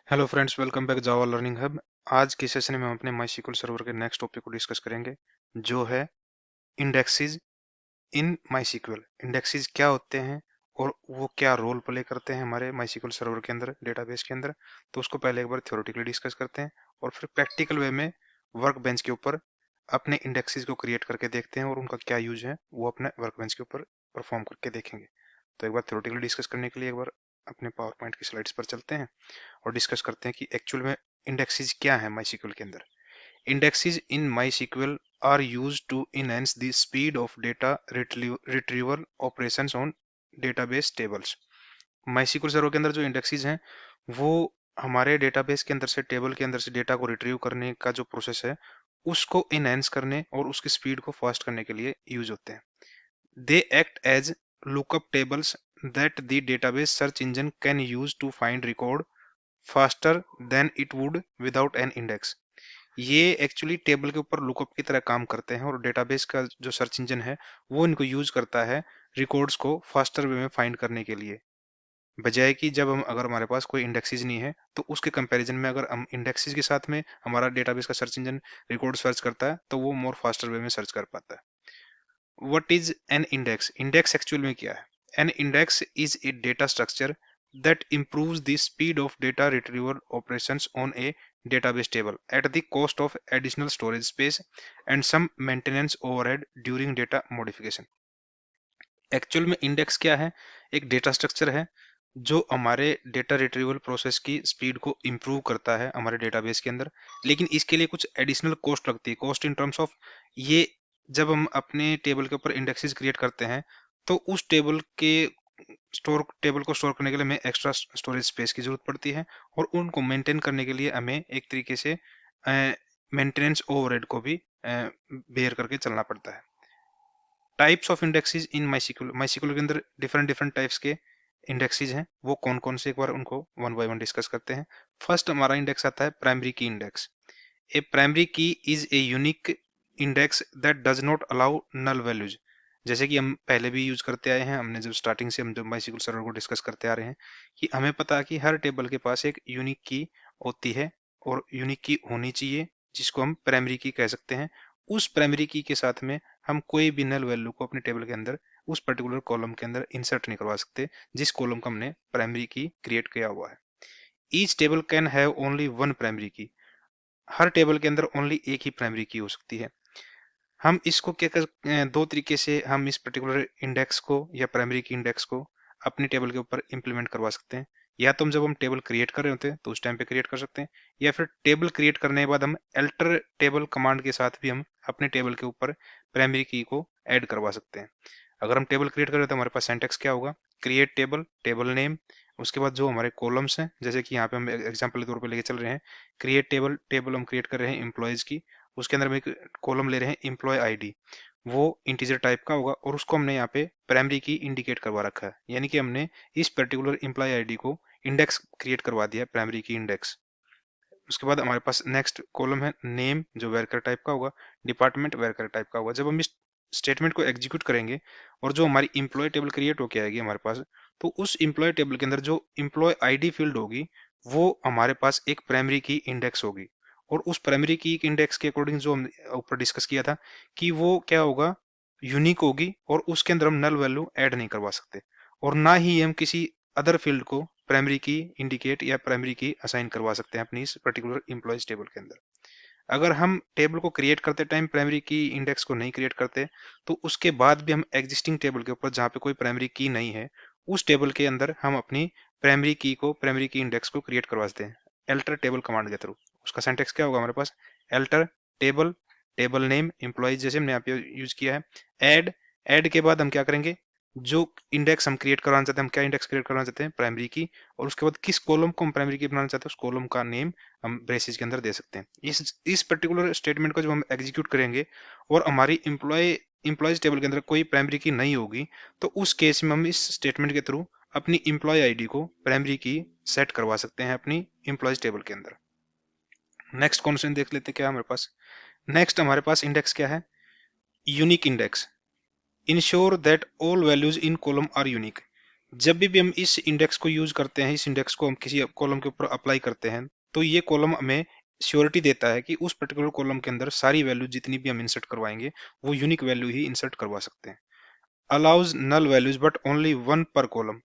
Hello friends, welcome back जावा learning hub. आज के session में हम अपने माई सर्वर के नेक्स्ट टॉपिक को डिस्कस करेंगे, जो है इंडेक्सेस इन माई इंडेक्सेस क्या होते हैं और वो क्या रोल प्ले करते हैं हमारे माई सर्वर के अंदर, डेटाबेस के अंदर। तो उसको पहले एक बार थ्योरेटिकली डिस्कस करते हैं और फिर प्रैक्टिकल वे में वर्क बेंच के ऊपर अपने इंडेक्सेस को क्रिएट करके देखते हैं और उनका क्या यूज है वो अपने वर्क बेंच के ऊपर परफॉर्म करके देखेंगे। तो एक बार थ्योरेटिकली डिस्कस करने के लिए एक बार अपने पावर पॉइंट की स्लाइड्स पर चलते हैं और डिस्कस करते हैं कि एक्चुअल में इंडेक्सेस क्या है माई के अंदर। Indexes in my are used to enhance the speed of data retrieval operations on database tables. My server के अंदर जो इंडेक्सेस हैं वो हमारे डेटाबेस के अंदर से, टेबल के अंदर से डेटा को रिट्रीव करने का जो प्रोसेस है उसको इनहेंस करने और उसकी स्पीड को फास्ट करने के लिए यूज होते हैं। They act as lookup tables that the database search engine can use to find record faster than it would without an index। ये एक्चुअली टेबल के ऊपर लुकअप की तरह काम करते हैं और डेटाबेस का जो सर्च इंजन है वो इनको यूज करता है रिकॉर्ड्स को फास्टर वे में फाइंड करने के लिए, बजाय कि जब हम अगर हमारे पास कोई इंडेक्सेस नहीं है तो उसके कंपैरिजन में अगर हम इंडेक्सेस के साथ में हमारा डेटाबेस का सर्च इंजन रिकॉर्ड सर्च करता है तो वो मोर फास्टर वे में सर्च कर पाता है। What is an index? Index actual में क्या है? An index is a data structure that improves the speed of data retrieval operations on a database table at the cost of additional storage space and some maintenance overhead during data modification। Actual में index क्या है? एक data structure है जो हमारे data retrieval process की speed को improve करता है हमारे डेटाबेस के अंदर, लेकिन इसके लिए कुछ एडिशनल कॉस्ट लगती है। कॉस्ट इन टर्म्स ऑफ ये, जब हम अपने टेबल के ऊपर इंडेक्सेस क्रिएट करते हैं तो उस टेबल को स्टोर करने के लिए हमें एक्स्ट्रा स्टोरेज स्पेस की जरूरत पड़ती है और उनको मेंटेन करने के लिए हमें एक तरीके से मेंटेनेंस ओवरहेड को भी बेयर करके चलना पड़ता है। टाइप्स ऑफ इंडेक्सेस इन माई के अंदर डिफरेंट डिफरेंट टाइप्स के इंडेक्सेस हैं। वो कौन कौन से, एक बार उनको वन बाय वन डिस्कस करते हैं। फर्स्ट हमारा इंडेक्स आता है primary key index. A primary key is a unique index that does not allow null values. जैसे कि हम पहले भी यूज करते आए हैं, हमने जब स्टार्टिंग से हम जब माई सर्वर को डिस्कस करते आ रहे हैं कि हमें पता है कि हर टेबल के पास एक यूनिक की होती है और यूनिक की होनी चाहिए, जिसको हम प्राइमरी की कह सकते हैं। उस प्राइमरी की के साथ में हम कोई भी नल वैल्यू को अपने टेबल के अंदर उस पर्टिकुलर कॉलम के अंदर इंसर्ट नहीं करवा सकते जिस कॉलम का हमने प्राइमरी की क्रिएट किया हुआ है। Each table can have only one primary की। हर टेबल के अंदर ओनली एक ही प्राइमरी की हो सकती है। हम इसको दो तरीके से हम इस पर्टिकुलर इंडेक्स को या प्राइमरी की इंडेक्स को अपनी टेबल के ऊपर इंप्लीमेंट करवा सकते हैं। या तो जब हम टेबल क्रिएट कर रहे होते हैं तो उस टाइम पे क्रिएट कर सकते हैं, या फिर टेबल क्रिएट करने के बाद हम अल्टर टेबल कमांड के साथ भी हम अपने टेबल के ऊपर प्राइमरी की को ऐड करवा सकते हैं। अगर हम टेबल क्रिएट कर रहे हैं तो हमारे पास सिंटैक्स क्या होगा? क्रिएट टेबल, टेबल नेम, उसके बाद जो हमारे कॉलम्स हैं, जैसे कि यहाँ पे हम एग्जांपल के तौर पे लेके चल रहे हैं क्रिएट टेबल, टेबल हम क्रिएट कर रहे हैं एम्प्लॉयज की, उसके अंदर हम एक कॉलम ले रहे हैं एम्प्लॉय आईडी, वो इंटीजर टाइप का होगा और उसको हमने यहाँ पे प्राइमरी की इंडिकेट करवा रखा है, यानी कि हमने इस पर्टिकुलर एम्प्लॉय आईडी को इंडेक्स क्रिएट करवा दिया, प्राइमरी की इंडेक्स। उसके बाद हमारे पास नेक्स्ट कॉलम है नेम, जो वेरकर टाइप का होगा, डिपार्टमेंट वेरकर टाइप का होगा। जब हम इस स्टेटमेंट को एग्जीक्यूट करेंगे और जो हमारी इंप्लॉय टेबल क्रिएट होके आएगी हमारे पास, तो उस इंप्लॉय टेबल के अंदर जो इंप्लॉय आईडी फील्ड होगी वो हमारे पास एक प्राइमरी की इंडेक्स होगी। और उस प्राइमरी की इंडेक्स के अकॉर्डिंग जो हम ऊपर डिस्कस किया था कि वो क्या होगा, यूनिक होगी और उसके अंदर हम नल वैल्यू ऐड नहीं करवा सकते और ना ही हम किसी अदर फील्ड को प्राइमरी की इंडिकेट या प्राइमरी की असाइन करवा सकते हैं अपनी इस पर्टिकुलर इंप्लॉयज टेबल के अंदर। अगर हम टेबल को क्रिएट करते टाइम प्राइमरी की इंडेक्स को नहीं क्रिएट करते तो उसके बाद भी हम एग्जिस्टिंग टेबल के ऊपर जहाँ पे कोई प्राइमरी की नहीं है उस टेबल के अंदर हम अपनी प्राइमरी की इंडेक्स को क्रिएट करवा सकते हैं एल्टर टेबल कमांड के थ्रू। उसका सिंटैक्स क्या होगा हमारे पास? Alter table, table name employees जैसे हमने यहाँ पे यूज किया है, ऐड, ऐड के बाद हम क्या करेंगे, जो इंडेक्स हम क्रिएट करवाना चाहते हैं, हम क्या इंडेक्स क्रिएट करवाना चाहते हैं? प्राइमरी की, और उसके बाद किस कॉलम को हम प्राइमरी की बनाना चाहते हैं उस कॉलम का नेम हम ब्रेसेस के अंदर दे सकते हैं। इस पर्टिकुलर स्टेटमेंट को जब हम एग्जीक्यूट करेंगे और हमारी इंप्लॉयज टेबल के अंदर कोई प्राइमरी की नहीं होगी तो उस केस में हम इस स्टेटमेंट के थ्रू अपनी इंप्लॉय आईडी को प्राइमरी की सेट करवा सकते हैं अपनी इंप्लॉयज टेबल के अंदर। नेक्स्ट क्वेश्चन देख लेते हैं क्या हमारे पास। नेक्स्ट हमारे पास इंडेक्स क्या है? Unique index. Ensure that all values in column are unique. जब भी हम इस इंडेक्स को यूज करते हैं, इस इंडेक्स को हम किसी कॉलम के ऊपर अप्लाई करते हैं, तो ये कॉलम हमें श्योरिटी देता है कि उस पर्टिकुलर कॉलम के अंदर सारी वैल्यू जितनी भी हम इंसर्ट करवाएंगे वो यूनिक वैल्यू ही इंसर्ट करवा सकते हैं। Allows null values but only one per column.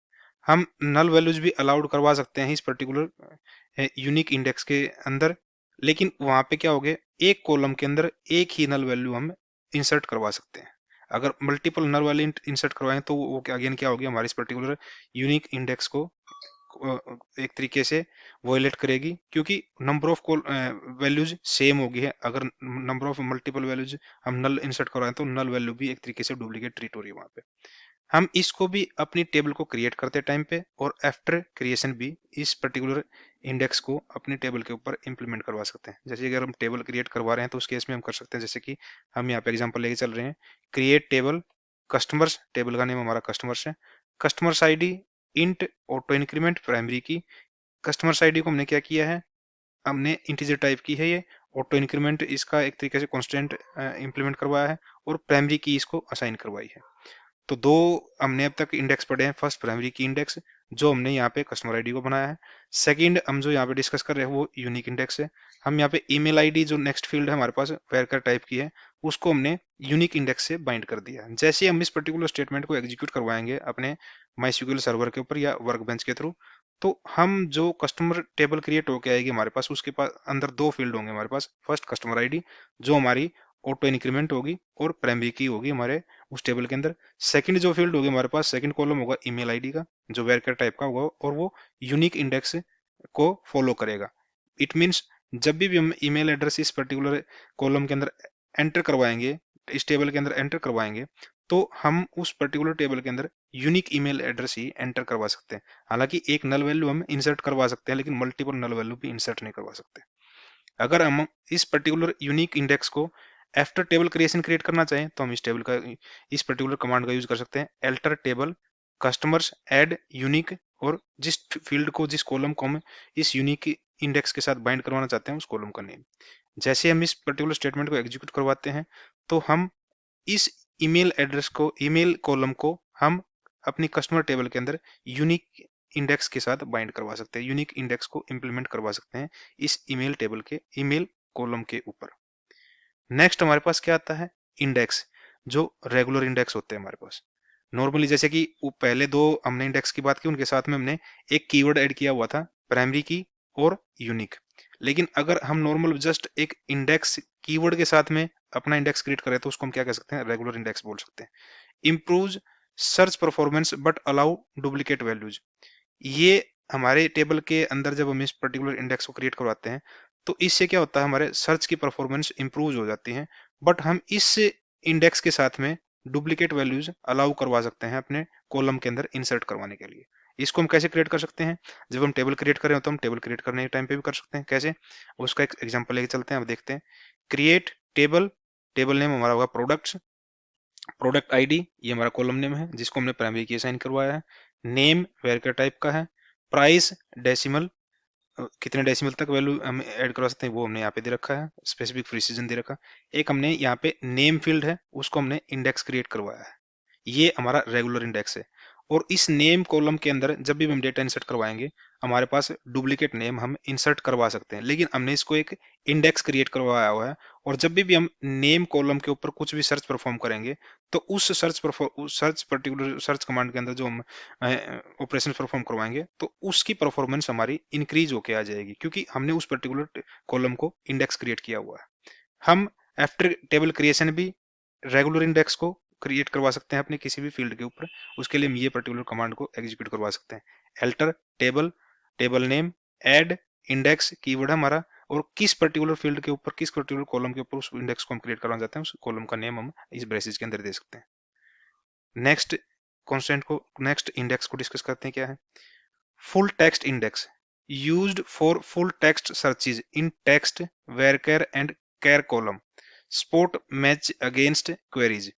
हम नल वैल्यूज भी अलाउड करवा सकते हैं इस पर्टिकुलर यूनिक इंडेक्स के अंदर, लेकिन वहां पे क्या हो गया, एक कॉलम के अंदर एक ही नल वैल्यू हम इंसर्ट करवा सकते हैं। अगर मल्टीपल नल वैल्यू इंसर्ट करवाएं तो वो अगेन क्या हो गया, हमारे इस पर्टिकुलर यूनिक इंडेक्स को एक तरीके से वॉयलेट करेगी, क्योंकि नंबर ऑफ वैल्यूज सेम होगी है। अगर नंबर ऑफ मल्टीपल वैल्यूज हम नल इंसर्ट करवाएं तो नल वैल्यू भी एक तरीके से डुप्लीकेट ट्रीट हो रही है वहां पे। हम इसको भी अपनी टेबल को क्रिएट करते टाइम पे और आफ्टर क्रिएशन भी इस पर्टिकुलर इंडेक्स को अपनी टेबल के ऊपर इंप्लीमेंट करवा सकते हैं। जैसे अगर हम टेबल क्रिएट करवा रहे हैं तो उस केस में हम कर सकते हैं, जैसे कि हम यहाँ पे एग्जांपल लेके चल रहे हैं, क्रिएट टेबल कस्टमर्स, टेबल का नेम हमारा कस्टमर्स है, customers ID int auto increment primary की। कस्टमर्स आईडी को हमने क्या किया है, हमने इंटीजर टाइप की है ये, ऑटो इंक्रीमेंट इसका एक तरीके से कांस्टेंट इंप्लीमेंट करवाया है, और प्राइमरी की इसको असाइन करवाई है। तो दो हमने अब तक इंडेक्स पढ़े हैं, फर्स्ट प्राइमरी की इंडेक्स जो हमने यहाँ पे कस्टमर आईडी को बनाया है, सेकंड हम जो यहाँ पे डिस्कस कर रहे हैं वो यूनिक इंडेक्स है। हम यहाँ पे ईमेल आईडी जो नेक्स्ट फील्ड है हमारे पास वेरकर टाइप की है, उसको हमने यूनिक इंडेक्स से बाइंड कर दिया। जैसे हम इस पर्टिकुलर स्टेटमेंट को एग्जीक्यूट करवाएंगे अपने माईस्क्यूएल सर्वर के ऊपर या वर्कबेंच के थ्रू, तो हम जो कस्टमर टेबल क्रिएट होके आएगी हमारे पास, उसके पास अंदर दो फील्ड होंगे हमारे पास, फर्स्ट कस्टमर आईडी जो हमारी ऑटो इंक्रीमेंट होगी और प्राइमरी की होगी हमारे उस टेबल के अंदर। सेकंड जो फील्ड होगी हमारे पास, सेकंड कॉलम होगा ईमेल आईडी का जो वेरकर टाइप का होगा, और वो यूनिक इंडेक्स को फॉलो करेगा। इट मींस जब भी हम ईमेल एड्रेस इस पर्टिकुलर कॉलम के अंदर एंटर करवाएंगे, इस टेबल के अंदर एंटर करवाएंगे, तो हम उस पर्टिकुलर टेबल के अंदर यूनिक ईमेल एड्रेस ही एंटर करवा सकते हैं। हालांकि एक नल वैल्यू हम इंसर्ट करवा सकते हैं, लेकिन मल्टीपल नल वैल्यू भी इंसर्ट नहीं करवा सकते। अगर हम इस पर्टिकुलर यूनिक इंडेक्स को आफ्टर टेबल क्रिएशन क्रिएट करना चाहें तो हम इस टेबल का, इस पर्टिकुलर कमांड का यूज कर सकते हैं, alter table customers add unique, और जिस फील्ड को, जिस कॉलम को हम इस यूनिक इंडेक्स के साथ बाइंड करवाना चाहते हैं उस कॉलम का नेम। जैसे हम इस पर्टिकुलर स्टेटमेंट को एग्जीक्यूट करवाते हैं तो हम इस ईमेल एड्रेस को, ईमेल कॉलम को हम अपनी कस्टमर टेबल के अंदर यूनिक इंडेक्स के साथ बाइंड करवा सकते हैं, यूनिक इंडेक्स को इंप्लीमेंट करवा सकते हैं इस ईमेल टेबल के, ईमेल कॉलम के ऊपर। नेक्स्ट हमारे पास क्या आता है, इंडेक्स, जो रेगुलर इंडेक्स होते हैं हमारे पास। नॉर्मली जैसे कि वो पहले दो हमने इंडेक्स की बात की, उनके साथ में हमने एक कीवर्ड ऐड किया हुआ था, प्राइमरी की और यूनिक। लेकिन अगर हम नॉर्मल जस्ट एक इंडेक्स कीवर्ड के साथ में अपना इंडेक्स क्रिएट करें तो उसको हम क्या कह सकते हैं, रेगुलर इंडेक्स बोल सकते हैं। Improve search performance but allow duplicate values. ये हमारे टेबल के अंदर जब हम इस पर्टिकुलर इंडेक्स को क्रिएट करवाते हैं तो इससे क्या होता है, हमारे सर्च की परफॉर्मेंस इंप्रूव हो जाती है, बट हम इस इंडेक्स के साथ में डुप्लीकेट वैल्यूज अलाउ करवा सकते हैं अपने कॉलम के अंदर इंसर्ट करवाने के लिए। इसको हम कैसे क्रिएट कर सकते हैं, जब हम टेबल क्रिएट कर रहे हो तो हम टेबल क्रिएट करने के टाइम पे भी कर सकते हैं। कैसे, उसका एक एग्जांपल लेके चलते हैं, अब देखते हैं। क्रिएट टेबल, टेबल नेम हमारा होगा प्रोडक्ट्स, प्रोडक्ट आईडी ये हमारा कॉलम नेम है जिसको हमने प्राइमरी की असाइन करवाया है, नेम वेरकर टाइप का है, प्राइस डेसिमल, कितने डेसिमल तक वैल्यू हम ऐड करवा सकते हैं वो हमने यहाँ पे दे रखा है, स्पेसिफिक प्रिसीजन दे रखा है। एक हमने यहाँ पे नेम फील्ड है उसको हमने इंडेक्स क्रिएट करवाया है, ये हमारा रेगुलर इंडेक्स है। और इस नेम कॉलम के अंदर जब भी हम डेटा इंसर्ट करवाएंगे हमारे पास डुप्लीकेट नेम हम इंसर्ट करवा सकते हैं, लेकिन हमने इसको एक इंडेक्स क्रिएट करवाया हुआ है। और जब भी हम नेम कॉलम के ऊपर कुछ भी सर्च परफॉर्म करेंगे तो उस सर्च पर्टिकुलर सर्च कमांड के अंदर जो हम ऑपरेशन परफॉर्म करवाएंगे तो उसकी परफॉर्मेंस हमारी इंक्रीज होके आ जाएगी, क्योंकि हमने उस पर्टिकुलर कॉलम को इंडेक्स क्रिएट किया हुआ है। हम आफ्टर टेबल क्रिएशन भी रेगुलर इंडेक्स को क्रिएट करवा सकते हैं अपने किसी भी फील्ड के ऊपर, उसके लिए हम ये पर्टिकुलर कमांड को एग्जीक्यूट करवा सकते हैं। Alter table, table name, add index keyword है हमारा, और किस पर्टिकुलर फील्ड के ऊपर, किस पर्टिकुलर कॉलम के ऊपर उस इंडेक्स को हम क्रिएट करना चाहते हैं उस कॉलम का नेम हम इस ब्रेसेस के अंदर दे सकते हैं। नेक्स्ट कॉन्स्टेंट को, नेक्स्ट इंडेक्स को डिस्कस करते हैं, क्या है full text index, used for full text searches in text varchar and char column, spot match against queries.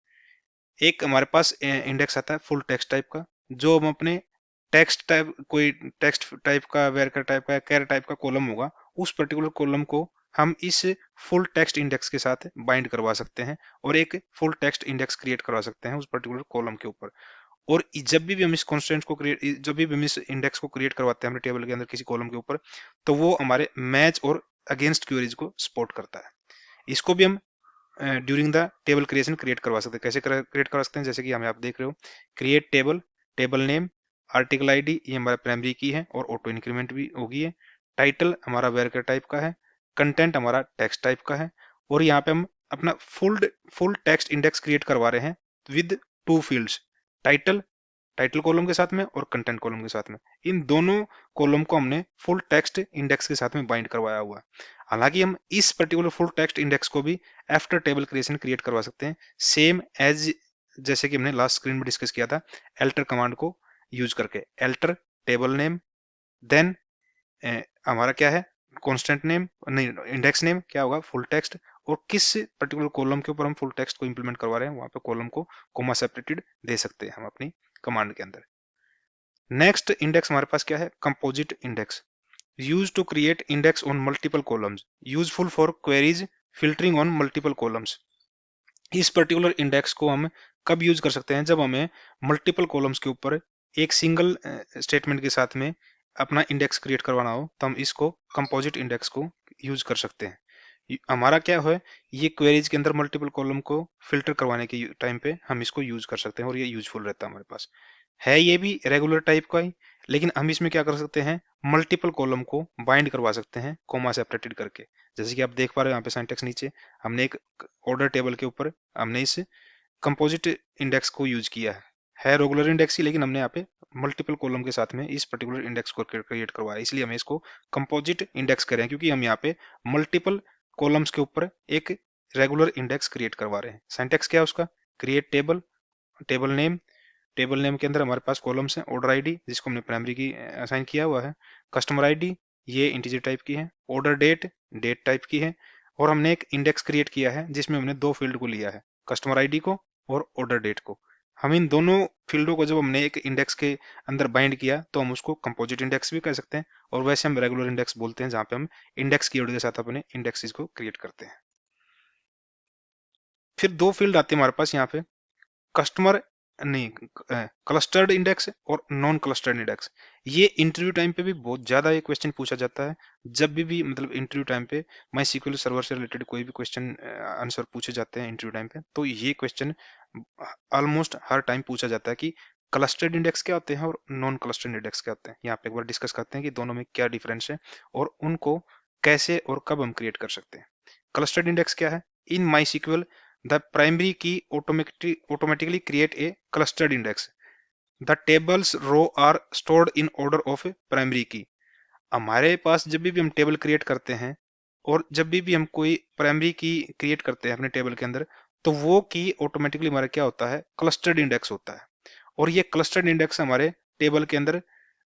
एक हमारे पास इंडेक्स आता है फुल टेक्स्ट टाइप का, जो हम अपने टेक्स्ट टाइप, कोई टेक्स्ट टाइप का वेरकर टाइप का कैर टाइप का कॉलम होगा, उस पर्टिकुलर कॉलम को हम इस फुल टेक्स्ट इंडेक्स के साथ बाइंड करवा सकते हैं और एक फुल टेक्स्ट इंडेक्स क्रिएट करवा सकते हैं उस पर्टिकुलर कॉलम के ऊपर। और जब भी हम इस कॉन्स्टेंट को क्रिएट, जब भी हम इस इंडेक्स को क्रिएट करवाते हैं अपने टेबल के अंदर किसी कॉलम के ऊपर, तो वो हमारे मैच और अगेंस्ट क्वेरीज को सपोर्ट करता है। इसको भी हम during the table creation create करवा सकते हैं। कैसे क्रिएट करवा सकते हैं? जैसे कि हमें आप देख रहे हो, create table, table name, article ID, ये हमारा प्राइमरी की है और ऑटो इंक्रीमेंट भी होगी है। टाइटल हमारा वेरकर टाइप का है, कंटेंट हमारा टेक्स्ट टाइप का है, और यहाँ पे हम अपना फुल टेक्स्ट इंडेक्स क्रिएट करवा रहे हैं with 2 fields, title, title column के साथ में और कंटेंट कॉलम के साथ में। इन दोनों कॉलम को हमने फुल टेक्स्ट इंडेक्स के साथ में बाइंड करवाया हुआ है। हालांकि हम इस पर्टिकुलर फुल टेक्स्ट इंडेक्स को भी आफ्टर टेबल क्रिएशन क्रिएट करवा सकते हैं, सेम एज जैसे कि हमने लास्ट स्क्रीन में डिस्कस किया था एल्टर कमांड को यूज करके। एल्टर टेबल नेम, देन हमारा क्या है कॉन्स्टेंट नेम, नहीं इंडेक्स नेम क्या होगा फुल टेक्स्ट, और किस पर्टिकुलर कॉलम के ऊपर हम फुल टेक्स्ट को इंप्लीमेंट करवा रहे हैं वहां पे कॉलम को कोमा सेपरेटेड दे सकते हैं हम अपनी कमांड के अंदर। नेक्स्ट इंडेक्स हमारे पास क्या है? Composite index, use to create index on multiple columns, useful for queries filtering on multiple columns. इस पर्टिकुलर इंडेक्स को हम कब यूज कर सकते हैं? जब हमें मल्टीपल कॉलम्स के ऊपर एक सिंगल स्टेटमेंट के साथ में अपना इंडेक्स क्रिएट करवाना हो, तो हम इसको कंपोजिट इंडेक्स को यूज कर सकते हैं। हमारा क्या है, ये क्वेरीज के अंदर मल्टीपल कॉलम को फिल्टर करवाने के टाइम पे हम इसको यूज कर सकते हैं और ये यूजफुल रहता है हमारे पास। है ये भी रेगुलर टाइप का ही, लेकिन हम इसमें क्या कर सकते हैं, मल्टीपल कॉलम को बाइंड करवा सकते हैं कोमा सेपरेटेड करके। जैसे कि आप देख पा रहे हो यहाँ पे सिंटैक्स नीचे हमने एक ऑर्डर टेबल के ऊपर हमने इस कंपोजिट इंडेक्स को यूज किया है रेगुलर इंडेक्स ही, लेकिन हमने यहाँ पे मल्टीपल कॉलम के साथ में इस पर्टिकुलर इंडेक्स को क्रिएट करवाया, इसलिए हमें इसको कंपोजिट इंडेक्स करें, क्योंकि हम यहाँ पे मल्टीपल कॉलम्स के ऊपर एक रेगुलर इंडेक्स क्रिएट करवा रहे हैं। सिंटैक्स क्या है उसका? Create table, table name, table name के अंदर हमारे पास कॉलम्स हैं, ऑर्डर आईडी जिसको हमने प्राइमरी की असाइन किया हुआ है, कस्टमर आईडी ये इंटीजर टाइप की है, ऑर्डर डेट डेट टाइप की है, और हमने एक इंडेक्स क्रिएट किया है जिसमें हमने 2 फील्ड को लिया है, कस्टमर आईडी को और ऑर्डर डेट को। हम इन दोनों फील्डों को जब हमने एक इंडेक्स के अंदर बाइंड किया तो हम उसको कंपोजिट इंडेक्स भी कह सकते हैं, और वैसे हम रेगुलर इंडेक्स बोलते हैं जहां पे हम इंडेक्स कीवर्ड के साथ अपने इंडेक्सेस को क्रिएट करते हैं। फिर 2 फील्ड आते हैं हमारे पास यहाँ पे, कस्टमर नहीं क्लस्टर्ड इंडेक्स और नॉन क्लस्टर्ड इंडेक्स। ये इंटरव्यू टाइम पे भी बहुत ज्यादा ये क्वेश्चन पूछा जाता है। जब भी मतलब इंटरव्यू टाइम पे माई सीक्वल सर्वर से रिलेटेड कोई भी क्वेश्चन आंसर पूछे जाते हैं इंटरव्यू टाइम पे, तो ये क्वेश्चन ऑलमोस्ट हर टाइम पूछा जाता है कि क्लस्टर्ड इंडेक्स क्या होते हैं और नॉन क्लस्टर्ड इंडेक्स क्या होते हैं। यहाँ पे एक बार डिस्कस करते हैं कि दोनों में क्या डिफरेंस है और उनको कैसे और कब हम क्रिएट कर सकते हैं। क्लस्टर्ड इंडेक्स क्या है? इन माई sequel the primary key automatically create a clustered index. The tables row are stored in order of primary key. हमारे पास जब भी हम टेबल क्रिएट करते हैं और जब भी हम कोई प्राइमरी की क्रिएट करते हैं अपने टेबल के अंदर, तो वो की ऑटोमेटिकली हमारा क्या होता है, क्लस्टर्ड इंडेक्स होता है। और ये क्लस्टर्ड इंडेक्स हमारे टेबल के अंदर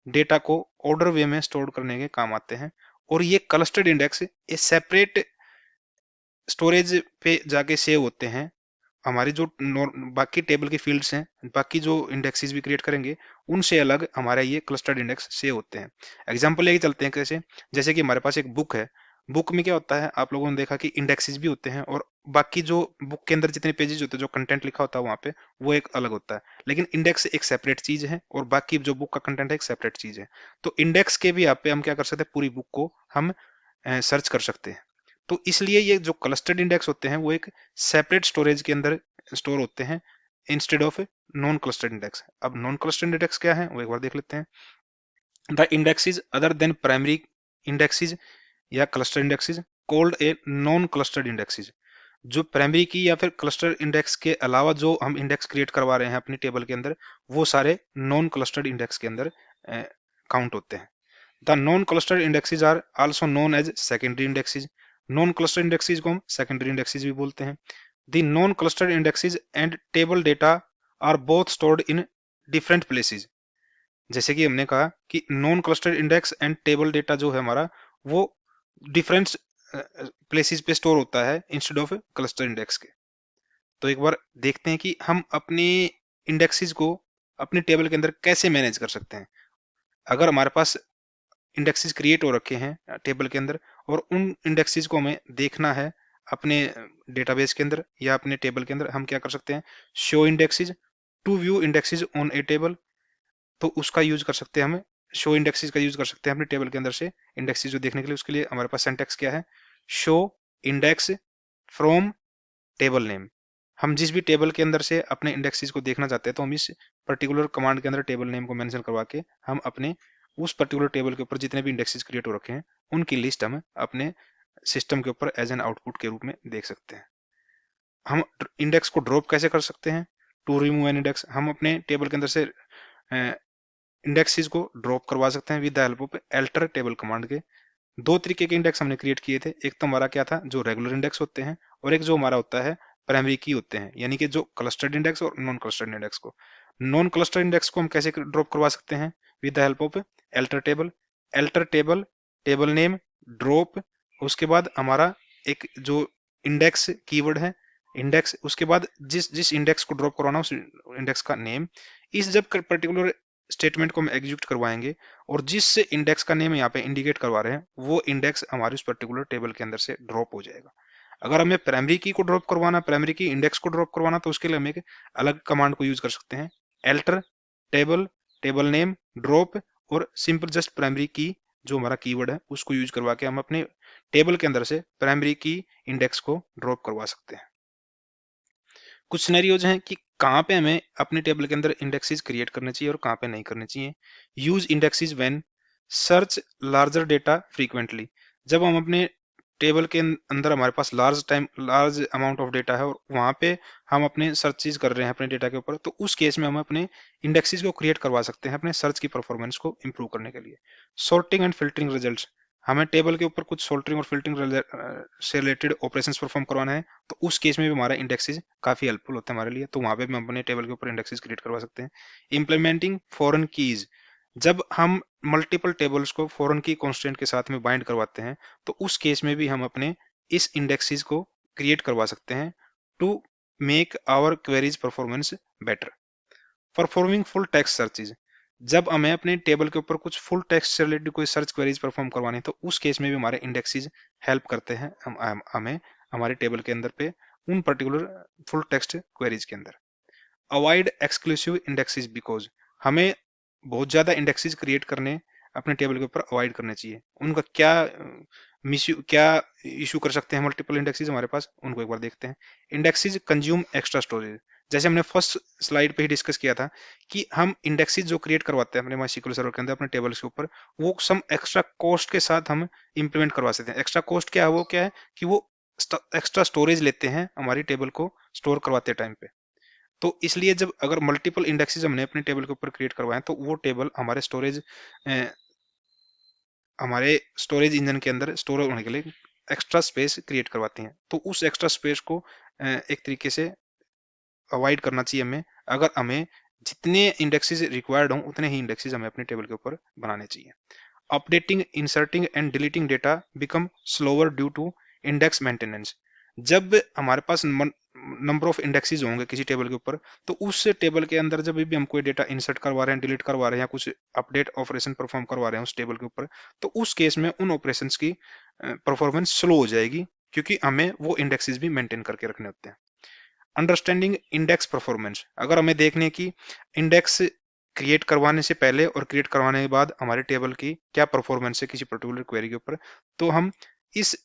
डेटा को ऑर्डर वे में स्टोर करने के काम आते हैं। और ये क्लस्टर्ड इंडेक्स ए सेपरेट स्टोरेज पे जाके सेव होते हैं। हमारी जो बाकी टेबल की फील्ड्स हैं, बाकी जो इंडेक्सेस भी क्रिएट करेंगे उनसे अलग हमारे ये क्लस्टर्ड इंडेक्स सेव होते हैं। एग्जांपल लेके चलते हैं कैसे, जैसे कि हमारे पास एक बुक है, बुक में क्या होता है आप लोगों ने देखा कि इंडेक्सेस भी होते हैं और बाकी जो बुक के अंदर जितने पेजेस होते हैं जो कंटेंट लिखा होता है वहां पे वो एक अलग होता है, लेकिन इंडेक्स एक सेपरेट चीज है और बाकी जो बुक का कंटेंट है एक सेपरेट चीज है। तो इंडेक्स के भी आप पे हम क्या कर सकते हैं, पूरी बुक को हम सर्च कर सकते हैं। तो इसलिए ये जो क्लस्टर्ड इंडेक्स होते हैं वो एक सेपरेट स्टोरेज के अंदर स्टोर होते हैं instead of non clustered index. अब नॉन क्लस्टर्ड इंडेक्स क्या है वो एक बार देख लेते हैं। The indexes other than primary indexes या cluster indexes called a non clustered indexes. जो प्राइमरी की या फिर क्लस्टर इंडेक्स के अलावा जो हम इंडेक्स क्रिएट करवा रहे हैं अपनी टेबल के अंदर, वो सारे नॉन क्लस्टर्ड इंडेक्स के अंदर काउंट होते हैं। The non clustered indexes are also known as secondary indexes. Non clustered indexes को हम सेकेंडरी इंडेक्सेस भी बोलते हैं। The non-clustered indexes and table data are both stored in different places. जैसे कि हमने कहा कि non clustered index and table data जो है हमारा वो डिफरेंट प्लेसेस पे स्टोर होता है इंस्टेड ऑफ क्लस्टर इंडेक्स के। तो एक बार देखते हैं कि हम अपने इंडेक्सेस को अपने टेबल के अंदर कैसे मैनेज कर सकते हैं। अगर हमारे पास इंडेक्सेस क्रिएट हो रखे हैं टेबल के अंदर और उन इंडेक्सेस को हमें देखना है अपने डेटाबेस के अंदर या अपने टेबल के अंदर, हम क्या कर सकते हैं, show indexes to view indexes on a table, तो उसका यूज कर सकते हैं हम, शो इंडेक्सेस का यूज कर सकते हैं अपने टेबल के अंदर से इंडेक्सेस जो देखने के लिए। उसके लिए हमारे पास सिंटैक्स क्या है, show index from table name. हम जिस भी टेबल के अंदर से अपने इंडेक्सेस को देखना चाहते हैं तो हम इस पर्टिकुलर कमांड के अंदर टेबल नेम को मेंशन करवा के हम अपने उस पर्टिकुलर टेबल के ऊपर जितने भी इंडेक्सेस क्रिएट हो रखे हैं उनकी लिस्ट हम अपने सिस्टम के ऊपर एज एन आउटपुट के रूप में देख सकते हैं। हम इंडेक्स को ड्रॉप कैसे कर सकते हैं, टू रिमूव एन इंडेक्स, हम अपने टेबल के अंदर से इंडेक्सेस को ड्रॉप करवा सकते हैं with the help of alter table command के। दो तरीके के इंडेक्स हमने क्रिएट किए थे, एक तो हमारा क्या था जो रेगुलर इंडेक्स होते हैं, और एक जो हमारा होता है प्राइमरी की होते हैं, यानी कि जो क्लस्टर्ड इंडेक्स और नॉन क्लस्टर्ड इंडेक्स को। नॉन क्लस्टर्ड इंडेक्स को हम कैसे ड्रॉप करवा सकते हैं, with the help of alter table. Alter table, table name, drop, उसके बाद हमारा एक जो इंडेक्स कीवर्ड है इंडेक्स, उसके बाद जिस जिस इंडेक्स को ड्रॉप करवाना उस इंडेक्स का नेम। इस जब पर्टिकुलर स्टेटमेंट को हम एग्जीक्यूट करवाएंगे और जिस इंडेक्स का नेम यहाँ पे इंडिकेट करवा रहे हैं वो इंडेक्स हमारे उस पर्टिकुलर टेबल के अंदर से ड्रॉप हो जाएगा। अगर हमें प्राइमरी की को ड्रॉप करवाना, प्राइमरी की इंडेक्स को ड्रॉप करवाना, तो उसके लिए हम एक अलग कमांड को यूज कर सकते हैं, alter table, table name, drop, और सिंपल जस्ट प्राइमरी की जो हमारा कीवर्ड है उसको यूज करवा के हम अपने टेबल के अंदर से प्राइमरी की इंडेक्स को ड्रॉप करवा सकते हैं। कुछ सिनेरियोज हैं कि कहाँ पे हमें अपने टेबल के अंदर इंडेक्सेस क्रिएट करने चाहिए और कहाँ पे नहीं करने चाहिए। Use indexes when search larger data frequently, जब हम अपने टेबल के अंदर हमारे पास लार्ज अमाउंट ऑफ डेटा है और वहां पे हम अपने सर्चेज कर रहे हैं अपने डेटा के ऊपर, तो उस केस में हम अपने इंडेक्सेस को क्रिएट करवा सकते हैं अपने सर्च की परफॉर्मेंस को इंप्रूव करने के लिए। सॉर्टिंग एंड फिल्टरिंग रिजल्ट्स, हमें टेबल के ऊपर कुछ सोल्टरिंग और फिल्टरिंग से रिलेटेड ऑपरेशंस परफॉर्म करवाना है, तो उस केस में भी हमारा इंडेक्सेस काफी हेल्पफुल होता है हमारे लिए, तो वहां पे भी हम अपने टेबल के ऊपर इंडेक्सेस क्रिएट करवा सकते हैं। इम्प्लीमेंटिंग फॉरेन कीज, जब हम मल्टीपल टेबल्स को फॉरेन की कॉन्स्टेंट के साथ में बाइंड करवाते हैं तो उस केस में भी हम अपने इस इंडेक्सेस को क्रिएट करवा सकते हैं to make our queries performance better. Performing full text searches, जब हमें अपने टेबल के ऊपर कुछ फुल टेक्स्ट से रिलेटेड कोई सर्च क्वेरीज परफॉर्म करवानी है तो उस केस में भी हमारे इंडेक्सेस हेल्प करते हैं हमें हमारे टेबल के अंदर पे उन पर्टिकुलर फुल टेक्स्ट क्वेरीज के अंदर। अवॉइड एक्सक्लूसिव इंडेक्सेस बिकॉज, हमें बहुत ज्यादा इंडेक्सेस क्रिएट करने अपने टेबल के ऊपर अवॉइड करने चाहिए। उनका क्या क्या इशू कर सकते हैं मल्टीपल इंडेक्सेस हमारे पास, उनको एक बार देखते हैं। इंडेक्सेस कंज्यूम एक्स्ट्रा स्टोरेज, जैसे हमने फर्स्ट स्लाइड पे ही डिस्कस किया था कि हम इंडेक्सेस जो क्रिएट करवाते हैं अपने माइस्क्ल सर्वर के अंदर अपने टेबल्स के ऊपर, वो सम एक्स्ट्रा कॉस्ट के साथ हम इंप्लीमेंट करवा सकते हैं। एक्स्ट्रा कॉस्ट क्या है, वो क्या है कि वो एक्स्ट्रा स्टोरेज लेते हैं हमारी टेबल को स्टोर करवाते टाइम पे। तो इसलिए जब अगर मल्टीपल इंडेक्सेस हमने अपने टेबल के ऊपर क्रिएट करवाए तो वो टेबल हमारे स्टोरेज इंजन के अंदर स्टोर होने के लिए एक्स्ट्रा स्पेस क्रिएट करवाती हैं, तो उस एक्स्ट्रा स्पेस को एक तरीके से अवॉइड करना चाहिए हमें। अगर हमें जितने इंडेक्सेस रिक्वायर्ड हों उतने ही इंडेक्सेस हमें अपने टेबल के ऊपर बनाने चाहिए। Updating, inserting and deleting data become slower due to index maintenance, जब हमारे पास नंबर ऑफ इंडेक्सेस होंगे किसी टेबल के ऊपर तो उस टेबल के अंदर जब भी हम कोई डेटा इंसर्ट करवा रहे हैं, डिलीट करवा रहे हैं या कुछ अपडेट ऑपरेशन परफॉर्म करवा रहे हैं उस टेबल के ऊपर, तो उस केस में उन ऑपरेशंस की परफॉर्मेंस स्लो हो जाएगी क्योंकि हमें वो इंडेक्सेस भी मेंटेन करके रखने होते हैं। अंडरस्टैंडिंग इंडेक्स परफॉर्मेंस, अगर हमें देखने की इंडेक्स क्रिएट करवाने से पहले और क्रिएट करवाने के बाद हमारे टेबल की क्या परफॉर्मेंस है किसी पर्टिकुलर क्वेरी के ऊपर, तो हम इस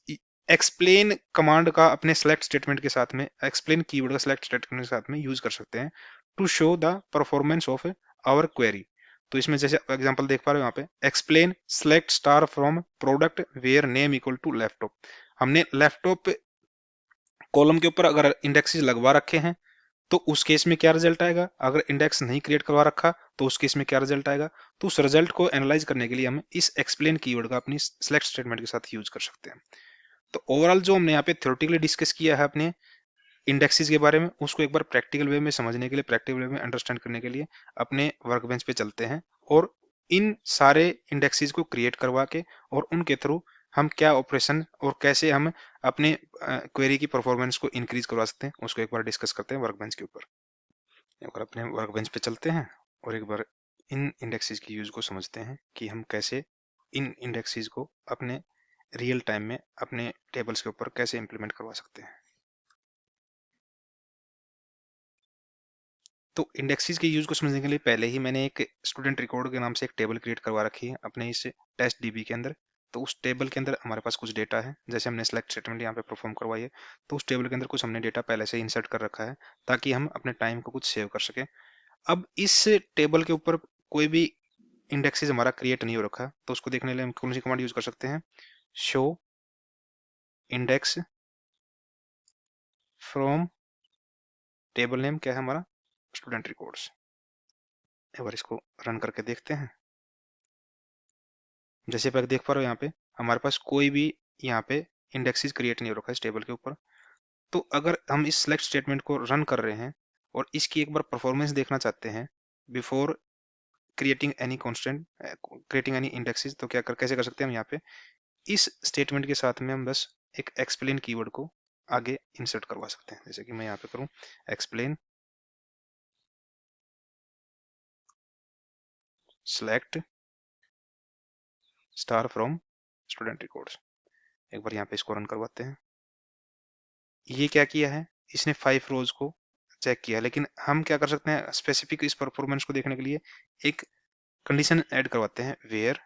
एक्सप्लेन कमांड का अपने सेलेक्ट स्टेटमेंट के साथ में, एक्सप्लेन कीवर्ड का सेलेक्ट स्टेटमेंट के साथ में यूज कर सकते हैं to show the performance of our query. तो इसमें जैसे एग्जांपल देख पा रहे हो यहाँ पे, explain select star from product where name equal to laptop, हमने लैपटॉप कॉलम के ऊपर अगर इंडेक्सेस लगवा रखे हैं तो उस केस में क्या रिजल्ट आएगा, अगर इंडेक्स नहीं क्रिएट करवा रखा तो उस केस में क्या रिजल्ट आएगा। तो उस रिजल्ट को एनालाइज करने के लिए हम इस एक्सप्लेन कीवर्ड का अपनी सेलेक्ट स्टेटमेंट के साथ यूज कर सकते हैं। तो ओवरऑल जो हमने यहाँ पे थ्योरेटिकली डिस्कस किया है अपने इंडेक्सेस के बारे में, उसको एक बार प्रैक्टिकल वे में समझने के लिए, प्रैक्टिकल वे में अंडरस्टैंड करने के लिए अपने वर्क बेंच पे चलते हैं और इन सारे इंडेक्सेस को क्रिएट करवा के और उनके थ्रू हम क्या ऑपरेशन और कैसे हम अपने क्वेरी की परफॉर्मेंस को इंक्रीज करवा सकते हैं उसको एक बार डिस्कस करते हैं वर्क बेंच के ऊपर। एक बार अपने वर्क बेंच पे चलते हैं और एक बार इन इंडेक्सेस की यूज को समझते हैं कि हम कैसे इन इंडेक्सेस को अपने रियल टाइम में अपने टेबल्स के ऊपर कैसे इंप्लीमेंट करवा सकते हैं। तो इंडेक्सेस के यूज को समझने के लिए पहले ही मैंने एक स्टूडेंट रिकॉर्ड के नाम से एक टेबल क्रिएट करवा रखी है अपने इस टेस्ट डीबी के अंदर। तो उस टेबल के अंदर हमारे पास कुछ डेटा है, जैसे हमने सेलेक्ट स्टेटमेंट यहाँ पे परफॉर्म करवाई है, तो उस टेबल के अंदर कुछ हमने डेटा पहले से इंसर्ट कर रखा है ताकि हम अपने टाइम को कुछ सेव कर सके। अब इस टेबल के ऊपर कोई भी इंडेक्सेस हमारा क्रिएट नहीं हो रखा, तो उसको देखने के लिए हम कौन सी कमांड यूज कर सकते हैं, show index from table name क्या है हमारा, स्टूडेंट रिकॉर्ड्स। एक बार इसको रन करके देखते हैं। जैसे आप देख पा रहे हो यहाँ पे हमारे पास कोई भी यहाँ पे इंडेक्सेस क्रिएट नहीं हो रखा है इस टेबल के ऊपर। तो अगर हम इस सिलेक्ट स्टेटमेंट को रन कर रहे हैं और इसकी एक बार परफॉर्मेंस देखना चाहते हैं before creating any constant creating any indexes, तो कैसे कर सकते हैं हम यहाँ पे इस स्टेटमेंट के साथ में हम बस एक एक्सप्लेन कीवर्ड को आगे इंसर्ट करवा सकते हैं। जैसे कि मैं यहाँ पे करूँ explain select star from student records. एक बार यहाँ पे इसको रन करवाते हैं। ये क्या किया है, इसने 5 रोज को चेक किया, लेकिन हम क्या कर सकते हैं स्पेसिफिक इस परफॉर्मेंस को देखने के लिए एक कंडीशन ऐड करवाते हैं वेयर,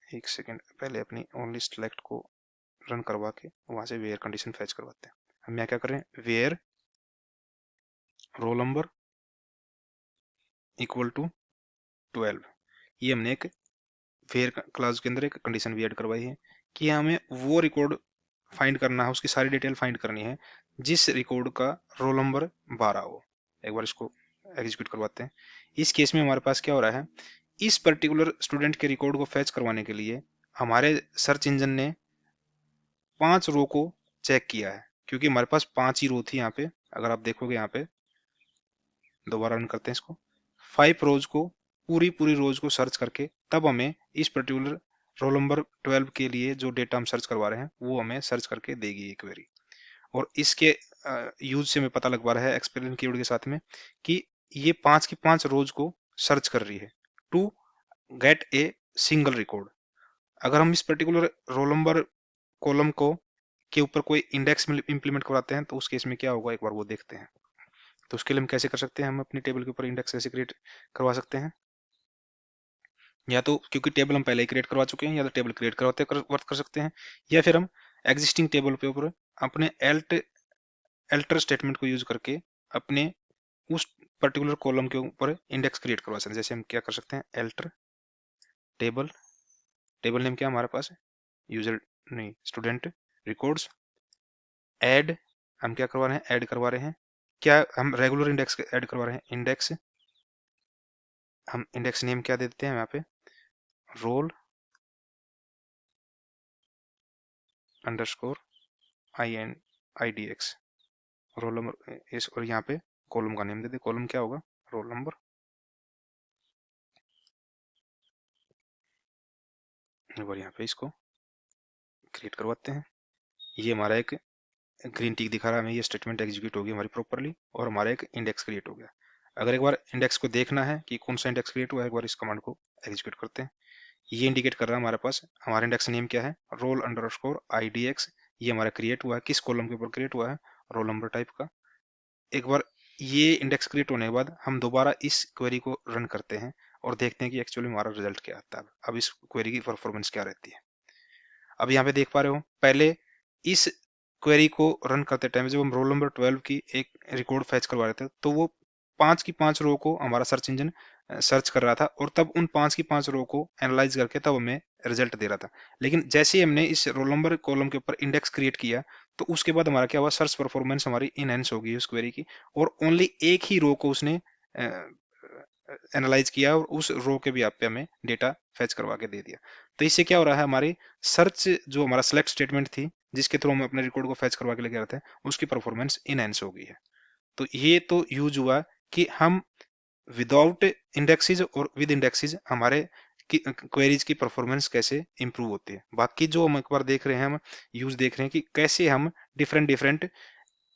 एक सेकेंड पहले अपनी ओनली सेलेक्ट को रन करवा के वहां से वेयर कंडीशन फैच करवाते हैं। हम यहाँ क्या कर रहे हैं where roll number equal to 12। ये हमने एक वेयर क्लास के अंदर एक कंडीशन भी ऐड करवाई है कि हमें वो रिकॉर्ड फाइंड करना है, उसकी सारी डिटेल फाइंड करनी है जिस रिकॉर्ड का रोल नंबर 12 हो। एक बार इसको एग्जीक्यूट करवाते हैं। इस केस में हमारे पास क्या हो रहा है, इस पर्टिकुलर स्टूडेंट के रिकॉर्ड को फैच करवाने के लिए हमारे सर्च इंजन ने 5 रो को चेक किया है, क्योंकि हमारे पास 5 ही रो थी यहाँ पे। अगर आप देखोगे यहाँ पे दोबारा रन करते हैं इसको, 5 रोज को पूरी पूरी रोज को सर्च करके तब हमें इस पर्टिकुलर रोल नंबर 12 के लिए जो डेटा हम सर्च करवा रहे हैं वो हमें सर्च करके देगी ये क्वेरी। और इसके यूज से हमें पता लग पा रहा है एक्सप्लेन कीवर्ड के साथ में कि ये 5 की 5 रोज को सर्च कर रही है to get a single record. अगर हम इस पर्टिकुलर रोल नंबर कॉलम को के ऊपर कोई इंडेक्स में इंप्लीमेंट करवाते हैं तो उस केस में क्या होगा एक बार वो देखते हैं। तो उसके लिए हम कैसे कर सकते हैं, हम अपनी टेबल के ऊपर इंडेक्स कैसे क्रिएट करवा सकते हैं, या तो क्योंकि टेबल हम पहले ही क्रिएट करवा चुके हैं या तो टेबल क्रिएट करवाते वर्क कर सकते हैं, या फिर हम एग्जिस्टिंग टेबल के ऊपर अपने एल्टर स्टेटमेंट को यूज करके अपने उस पर्टिकुलर कॉलम के ऊपर इंडेक्स क्रिएट करवा सकते हैं। जैसे हम क्या कर सकते हैं एल्टर टेबल, टेबल नेम क्या हमारे पास है यूजर नहीं स्टूडेंट रिकॉर्ड्स, ऐड हम क्या करवा रहे हैं ऐड करवा रहे हैं, क्या हम रेगुलर इंडेक्स ऐड करवा रहे हैं इंडेक्स, हम इंडेक्स नेम क्या दे देते हैं यहाँ पे roll underscore INIDX roll number इस, और यहाँ पे कॉलम का नेम दे दे, कॉलम क्या होगा रोल नंबर। और यहाँ पे इसको क्रिएट करवाते हैं। ये हमारा एक ग्रीन टिक दिखा रहा है हमें, ये स्टेटमेंट एग्जीक्यूट होगी हमारी प्रॉपरली और हमारा एक इंडेक्स क्रिएट हो गया। अगर एक बार इंडेक्स को देखना है कि कौन सा इंडेक्स क्रिएट हुआ है, एक बार इस कमांड को एग्जीक्यूट करते हैं। ये इंडिकेट कर रहा है हमारे पास हमारा इंडेक्स नेम क्या है रोल अंडरस्कोर IDX। ये हमारा क्रिएट हुआ है किस कॉलम के ऊपर क्रिएट हुआ है रोल नंबर टाइप का। एक बार ये इंडेक्स क्रिएट होने के बाद हम दोबारा इस क्वेरी को रन करते हैं और देखते हैं कि एक्चुअली हमारा रिजल्ट क्या आता है। अब इस क्वेरी की परफॉर्मेंस क्या रहती है। अब यहाँ पे देख पा रहे हो पहले इस क्वेरी को रन करते टाइम जब हम रोल नंबर 12 की एक रिकॉर्ड फैच करवा रहे थे तो वो 5 की 5 रो को हमारा सर्च इंजन सर्च कर रहा था और तब उन 5 की 5 रो को एनालाइज करके तब हमें रिजल्ट दे रहा था। लेकिन जैसे ही हमने इस रोल नंबर कॉलम के ऊपर इंडेक्स क्रिएट किया तो उसके बाद हमारा क्या हुआ सर्च परफॉर्मेंस हमारी इनहेंस हो गई उस क्वेरी की, और ओनली एक ही रो को उसने एनालाइज किया और उस रो के भी आप पे हमें डेटा फैच करवा के दे दिया। तो इससे क्या हो रहा है हमारी सर्च जो हमारा सेलेक्ट स्टेटमेंट थी जिसके थ्रू हम अपने रिकॉर्ड को फैच करवा के लेके आते हैं उसकी परफॉर्मेंस इनहेंस हो गई है। तो ये तो यूज हुआ कि हम विदाउट इंडेक्सेस और विद इंडेक्सेस हमारे क्वेरीज की परफॉर्मेंस कैसे इंप्रूव होती है। बाकी जो हम एक बार देख रहे हैं हम यूज देख रहे हैं कि कैसे हम डिफरेंट डिफरेंट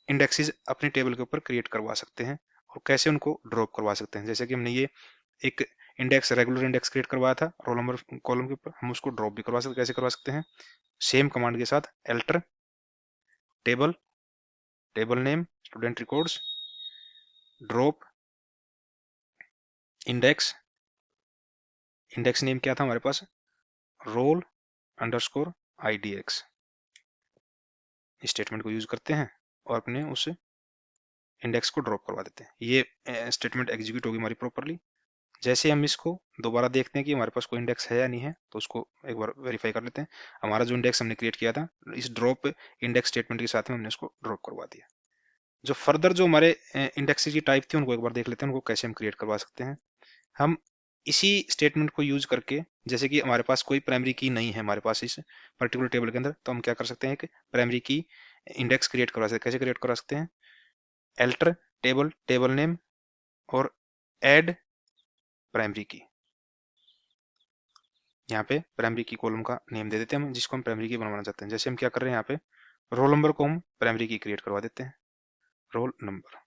इंडेक्सेस अपने टेबल के ऊपर क्रिएट करवा सकते हैं और कैसे उनको ड्रॉप करवा सकते हैं। जैसे कि हमने ये एक इंडेक्स रेगुलर इंडेक्स क्रिएट करवाया था रोल नंबर कॉलम के ऊपर, हम उसको ड्रॉप भी करवा सकते, कैसे करवा सकते हैं सेम कमांड के साथ alter table table name student records, drop index, index name क्या था हमारे पास, रोल अंडरस्कोर IDX। स्टेटमेंट को यूज करते हैं और अपने उस इंडेक्स को ड्रॉप करवा देते हैं। ये स्टेटमेंट एग्जीक्यूट होगी हमारी प्रॉपरली। जैसे हम इसको दोबारा देखते हैं कि हमारे पास कोई इंडेक्स है या नहीं है, तो उसको एक बार वेरीफाई कर लेते हैं। हमारा जो इंडेक्स हमने क्रिएट किया था, इस ड्रॉप इंडेक्स स्टेटमेंट के साथ में हमने उसको ड्रॉप करवा दिया। जो फर्दर जो हमारे इंडेक्स की टाइप थी उनको एक बार देख लेते हैं, उनको कैसे हम क्रिएट करवा सकते हैं। हम इसी स्टेटमेंट को यूज करके, जैसे कि हमारे पास कोई प्राइमरी की नहीं है हमारे पास इस पर्टिकुलर टेबल के अंदर, तो हम क्या कर सकते हैं कि प्राइमरी की इंडेक्स क्रिएट करवा सकते हैं। कैसे क्रिएट करवा सकते हैं, एल्टर टेबल, टेबल नेम और ऐड प्राइमरी की। यहाँ पे प्राइमरी की कॉलम का नेम दे देते हैं हम, जिसको हम प्राइमरी की बनवाना चाहते हैं। जैसे हम क्या कर रहे हैं, यहाँ पे रोल नंबर को हम प्राइमरी की क्रिएट करवा देते हैं, रोल नंबर,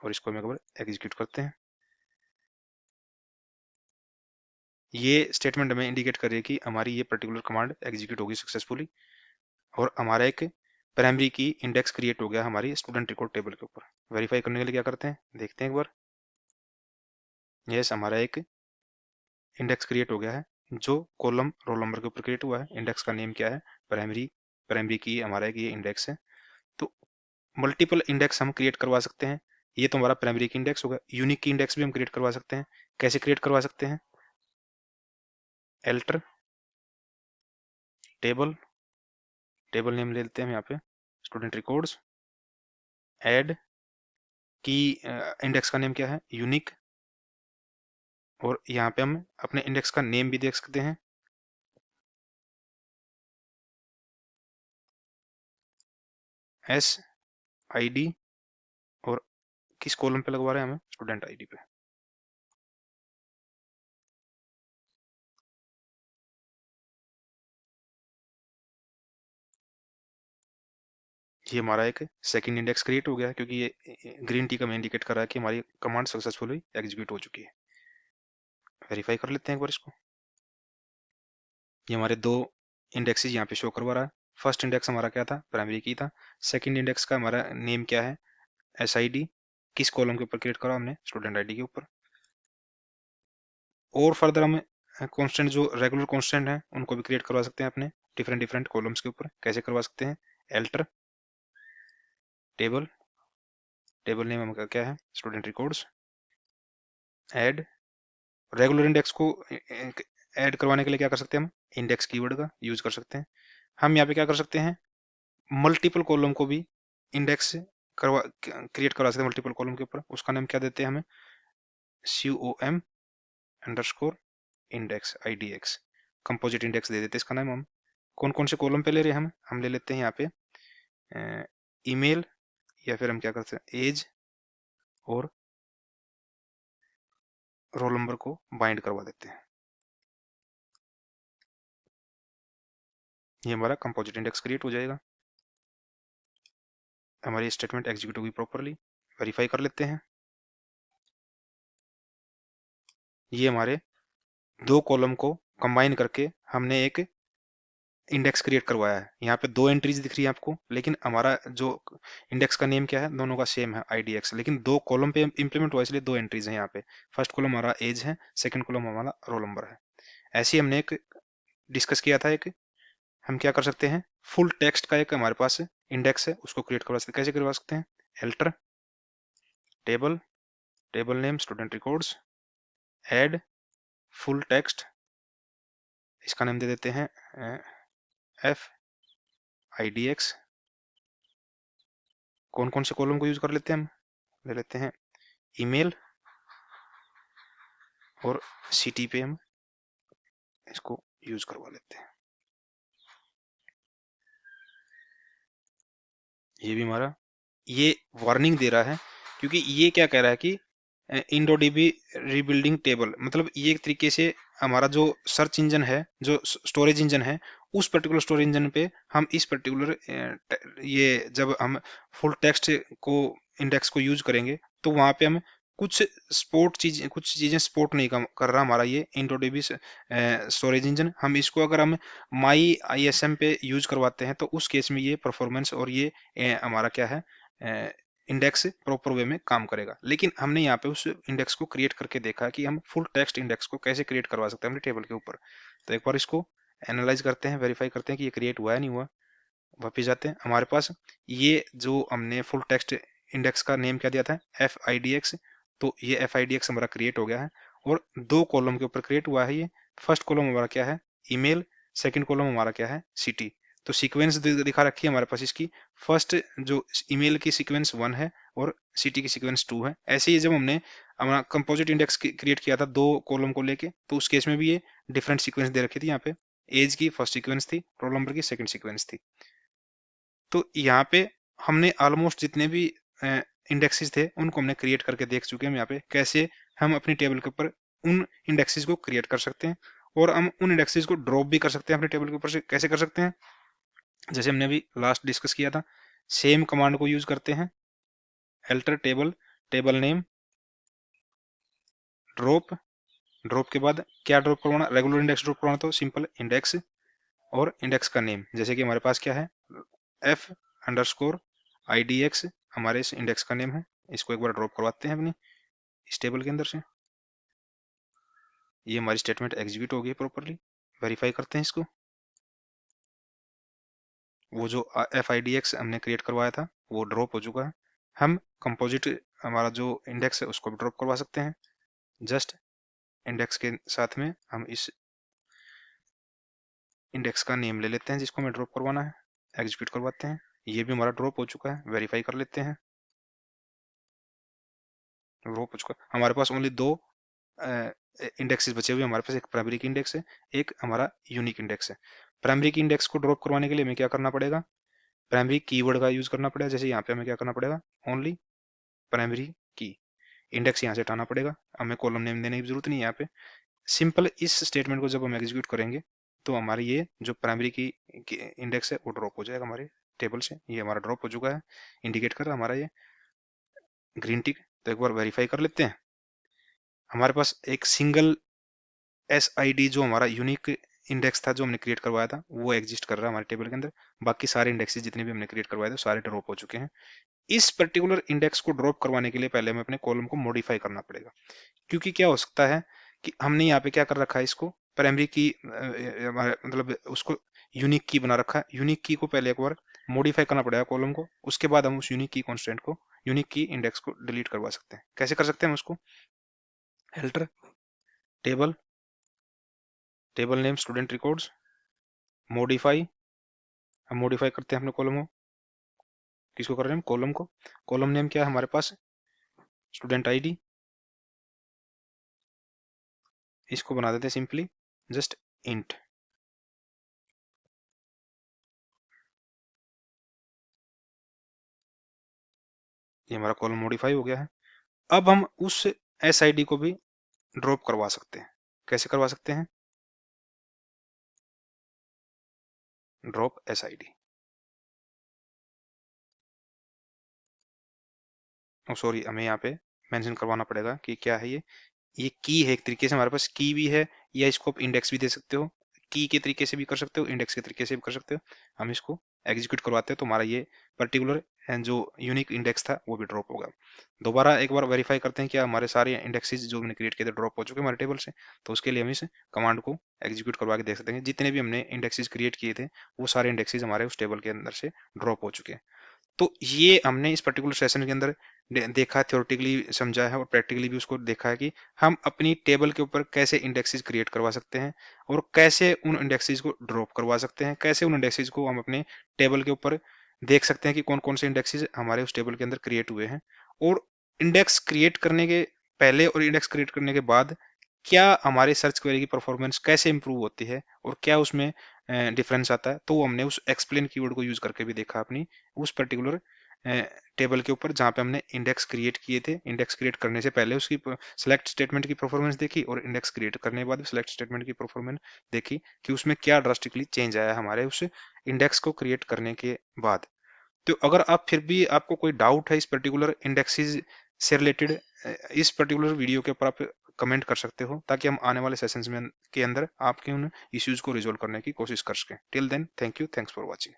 और इसको हम एक बार एग्जीक्यूट करते हैं। ये स्टेटमेंट हमें इंडिकेट कर रही है कि हमारी ये पर्टिकुलर कमांड एग्जीक्यूट होगी सक्सेसफुली, और हमारा एक प्राइमरी की इंडेक्स क्रिएट हो गया हमारी स्टूडेंट रिकॉर्ड टेबल के ऊपर। वेरीफाई करने के लिए क्या करते हैं, देखते हैं एक बार। यस, हमारा एक इंडेक्स क्रिएट हो गया है, जो कॉलम रोल नंबर के ऊपर क्रिएट हुआ है। इंडेक्स का नेम क्या है, प्राइमरी, प्राइमरी की हमारा एक ये इंडेक्स है। तो मल्टीपल इंडेक्स हम क्रिएट करवा सकते हैं। ये तो हमारा प्राइमरी की इंडेक्स होगा। यूनिक की इंडेक्स भी हम क्रिएट करवा सकते हैं। कैसे क्रिएट करवा सकते हैं, एल्टर टेबल, टेबल नेम ले लेते हैं हम यहाँ पे स्टूडेंट रिकॉर्ड्स, ऐड की इंडेक्स का नेम क्या है, यूनिक, और यहाँ पे हम अपने इंडेक्स का नेम भी देख सकते हैं, SID, और किस कॉलम पे लगवा रहे हैं हमें, स्टूडेंट ID पे। ये हमारा एक सेकंड इंडेक्स क्रिएट हो गया है, क्योंकि ये ग्रीन टी का में इंडिकेट कर रहा है कि हमारी कमांड सक्सेसफुली एग्जीक्यूट हो चुकी है। वेरीफाई कर लेते हैं एक बार इसको। ये हमारे दो इंडेक्सेस यहाँ पे शो करवा रहा है। फर्स्ट इंडेक्स हमारा क्या था, प्राइमरी की था। सेकंड इंडेक्स का हमारा नेम क्या है, SID, किस कॉलम के ऊपर क्रिएट करा हमने, स्टूडेंट ID के ऊपर। और फर्दर हम कॉन्स्टेंट, जो रेगुलर कॉन्स्टेंट है, उनको भी क्रिएट करवा सकते हैं अपने डिफरेंट डिफरेंट कॉलम्स के ऊपर। कैसे करवा सकते हैं, एल्टर टेबल, टेबल नेम हमारा क्या है, student records, add, regular index को ऐड करवाने के लिए क्या कर सकते हैं हम, इंडेक्स कीवर्ड का यूज कर सकते हैं। हम यहाँ पे क्या कर सकते हैं, मल्टीपल कॉलम को भी इंडेक्स करवा क्रिएट करवा सकते हैं मल्टीपल कॉलम के ऊपर। उसका नाम क्या देते हैं हमें, COM underscore index IDX, composite index दे देते हैं इसका नाम हम। कौन कौन से कॉलम पे ले रहे हैं हम ले लेते हैं यहाँ पे ईमेल, या फिर हम क्या करते हैं, एज और रोल नंबर को बाइंड करवा देते हैं। ये हमारा कंपोजिट इंडेक्स क्रिएट हो जाएगा। हमारी स्टेटमेंट एग्जीक्यूट होगी प्रॉपरली। वेरीफाई कर लेते हैं। ये हमारे दो कॉलम को कंबाइन करके हमने एक इंडेक्स क्रिएट करवाया है। यहाँ पे दो एंट्रीज दिख रही है आपको, लेकिन हमारा जो इंडेक्स का नेम क्या है, दोनों का सेम है IDX, लेकिन दो कॉलम पे इंप्लीमेंट हुआ, इसलिए दो एंट्रीज हैं यहाँ पे। फर्स्ट कॉलम हमारा एज है, सेकंड कॉलम हमारा रोल नंबर है। ऐसे ही हमने एक डिस्कस किया था, एक हम क्या कर सकते हैं, फुल टेक्स्ट का एक हमारे पास इंडेक्स है, उसको क्रिएट करवा सकते हैं। कैसे करवा सकते हैं, alter table, table name student records, add full text, इसका नाम दे देते हैं FIDX। कौन कौन से कॉलम को यूज कर लेते हैं हम, ले लेते हैं ईमेल और CT पे हम इसको यूज करवा लेते हैं। ये भी हमारा ये वार्निंग दे रहा है, क्योंकि ये क्या कह रहा है कि इंडोडीबी रीबिल्डिंग टेबल, मतलब ये एक तरीके से हमारा जो सर्च इंजन है, जो स्टोरेज इंजन है, उस पर्टिकुलर स्टोरेज इंजन पे हम इस पर्टिकुलर ये जब हम फुल टेक्स्ट को इंडेक्स को यूज करेंगे, तो वहां पे हम कुछ चीजें सपोर्ट नहीं कर रहा हमारा ये इंडोडीबी स्टोरेज इंजन। हम इसको अगर हम माई ISM पे यूज करवाते हैं, तो उस केस में ये परफॉर्मेंस और ये हमारा क्या है, इंडेक्स प्रॉपर वे में काम करेगा। लेकिन हमने यहाँ पे उस इंडेक्स को क्रिएट करके देखा कि हम फुल टेक्स्ट इंडेक्स को कैसे क्रिएट करवा सकते हैं अपने टेबल के ऊपर। तो एक बार इसको एनालाइज करते हैं, वेरीफाई करते हैं कि ये क्रिएट हुआ है नहीं हुआ। वापिस जाते हैं, हमारे पास ये जो हमने फुल टेक्स्ट इंडेक्स का नेम क्या दिया था, FIDX। तो ये FIDX हमारा क्रिएट हो गया है और 2 कॉलम के ऊपर क्रिएट हुआ है। ये फर्स्ट कॉलम हमारा क्या है, ईमेल, सेकंड कॉलम हमारा क्या है, सिटी। तो सीक्वेंस दिखा रखी है हमारे पास इसकी, फर्स्ट जो ईमेल की सीक्वेंस 1 है और सिटी की सीक्वेंस 2 है। ऐसे ही जब हमने हमारा कंपोजिट इंडेक्स क्रिएट किया था 2 कॉलम को लेके, तो उस केस में भी ये डिफरेंट सीक्वेंस दे रखी थी। यहाँ पे एज की फर्स्ट सीक्वेंस थी, रोल नंबर की सेकंड सीक्वेंस थी। तो यहाँ पे हमने ऑलमोस्ट जितने भी इंडेक्सेस थे उनको हमने क्रिएट करके देख चुके हैं यहाँ पे कैसे हम अपनी टेबल के ऊपर उन इंडेक्सेस को क्रिएट कर सकते हैं और हम उन इंडेक्सेस को ड्रॉप भी कर सकते हैं अपने टेबल के ऊपर से। कैसे कर सकते हैं, जैसे हमने अभी लास्ट डिस्कस किया था, सेम कमांड को यूज करते हैं, alter table, table name, drop. Drop के बाद क्या ड्रॉप करवाना, रेगुलर इंडेक्स ड्रॉप करवाना तो सिंपल इंडेक्स और इंडेक्स का नेम। जैसे कि हमारे पास क्या है, F_IDX हमारे इस इंडेक्स का नेम है। इसको एक बार ड्रॉप करवाते हैं अपनी इस टेबल के अंदर से। ये हमारी स्टेटमेंट एग्जीक्यूट हो गई प्रॉपरली। वेरीफाई करते हैं इसको। वो जो FIDX हमने क्रिएट करवाया था वो ड्रॉप हो चुका है। हम कंपोजिट हमारा जो इंडेक्स है उसको भी ड्रॉप करवा सकते हैं। जस्ट इंडेक्स के साथ में हम इस इंडेक्स का नेम ले लेते हैं जिसको हमें ड्रॉप करवाना है, एग्जीक्यूट करवाते हैं। ये भी हमारा ड्रॉप हो चुका है। वेरीफाई कर लेते हैं, ड्रॉप हो चुका है। हमारे पास ओनली 2 इंडेक्सेस बचे हुए। हमारे पास एक प्राइमरी की इंडेक्स है, एक हमारा यूनिक इंडेक्स है। प्राइमरी की इंडेक्स को ड्रॉप करवाने के लिए हमें क्या करना पड़ेगा, प्राइमरी कीवर्ड का यूज करना पड़ेगा। जैसे यहाँ पे हमें क्या करना पड़ेगा, ओनली प्राइमरी की, इंडेक्स यहाँ से हटाना पड़ेगा। हमें कॉलम नेम देने की जरूरत नहीं है यहाँ पे। सिंपल इस स्टेटमेंट को जब हम एग्जीक्यूट करेंगे तो हमारी ये जो प्राइमरी की इंडेक्स है वो ड्रॉप हो जाएगा हमारे टेबल से। ये हमारा ड्रॉप हो चुका है, इंडिकेट कर रहा है हमारा ये ग्रीन टिक। तो एक बार वेरीफाई कर लेते हैं। हमारे पास एक सिंगल SID जो हमारा यूनिक इंडेक्स था जो हमने क्रिएट करवाया था वो एग्जिस्ट कर रहा है हमारे टेबल के अंदर। बाकी सारे इंडेक्सेस जितने भी हमने क्रिएट करवाए थे सारे ड्रॉप हो चुके हैं। इस पर्टिकुलर इंडेक्स को ड्रॉप करवाने के लिए पहले हमें अपने कॉलम को मॉडिफाई करना पड़ेगा। क्योंकि क्या हो सकता है कि हमने यहाँ पे क्या कर रखा है, इसको प्राइमरी की मतलब उसको यूनिक की बना रखा है। यूनिक की को पहले एक बार मॉडिफाई करना पड़ेगा कॉलम को, उसके बाद हम उस यूनिक की कॉन्स्टेंट को, यूनिक की इंडेक्स को डिलीट करवा सकते हैं। कैसे कर सकते हैं हम उसको, alter table, table name student records, modify. हम मॉडिफाई करते हैं अपने कॉलम को। किसको कर रहे हैं हम, कॉलम को। कॉलम नेम क्या है हमारे पास, स्टूडेंट ID। इसको बना देते हैं सिंपली जस्ट इंट। ये हमारा कॉलम मॉडिफाई हो गया है। अब हम उस SID को भी ड्रॉप करवा सकते हैं। कैसे करवा सकते हैं, ड्रॉप SID। सॉरी, हमें यहाँ पे मेंशन करवाना पड़ेगा कि क्या है ये की है। एक तरीके से हमारे पास की भी है, या इसको आप इंडेक्स भी दे सकते हो। की के तरीके से भी कर सकते हो, इंडेक्स के तरीके से भी कर सकते हो। हम इसको एग्जीक्यूट करवाते हैं तो हमारा ये पर्टिकुलर जो यूनिक इंडेक्स था वो भी ड्रॉप होगा। दोबारा एक बार वेरीफाई करते हैं क्या हमारे सारे इंडेक्सेस जो हमने क्रिएट किए थे ड्रॉप हो चुके हैं हमारे टेबल से। तो उसके लिए हम इस कमांड को एग्जीक्यूट करवा के देख सकते हैं जितने भी हमने इंडेक्सेस क्रिएट किए थे वो सारे इंडेक्सेस हमारे उस टेबल के अंदर से ड्रॉप हो चुके हैं। तो ये हमने इस पर्टिकुलर सेशन के अंदर देखा, थ्योरेटिकली समझा है और प्रैक्टिकली भी उसको देखा है कि हम अपनी टेबल के ऊपर कैसे इंडेक्सेस क्रिएट करवा सकते हैं और कैसे उन इंडेक्सेस को ड्रॉप करवा सकते हैं, कैसे उन इंडेक्सेस को हम अपने टेबल के ऊपर देख सकते हैं कि कौन कौन से इंडेक्सेस हमारे उस टेबल के अंदर क्रिएट हुए हैं। और इंडेक्स क्रिएट करने के पहले और इंडेक्स क्रिएट करने के बाद क्या हमारे सर्च क्वेरी की परफॉर्मेंस कैसे इंप्रूव होती है और क्या उसमें डिफरेंस आता है। तो हमने उस एक्सप्लेन कीवर्ड को यूज करके भी देखा अपनी उस पर्टिकुलर टेबल के ऊपर जहां पे हमने इंडेक्स क्रिएट किए थे। इंडेक्स क्रिएट करने से पहले उसकी सेलेक्ट स्टेटमेंट की परफॉर्मेंस देखी और इंडेक्स क्रिएट करने के बाद सेलेक्ट स्टेटमेंट की परफॉर्मेंस देखी कि उसमें क्या ड्रास्टिकली चेंज आया हमारे उस इंडेक्स को क्रिएट करने के बाद। तो अगर आप फिर भी आपको कोई डाउट है इस पर्टिकुलर इंडेक्सेस से रिलेटेड, इस पर्टिकुलर वीडियो के ऊपर आप कमेंट कर सकते हो ताकि हम आने वाले सेशंस में के अंदर आपके उन इश्यूज को रिजोल्व करने की कोशिश कर सकें। Till then, thank you, thanks for watching.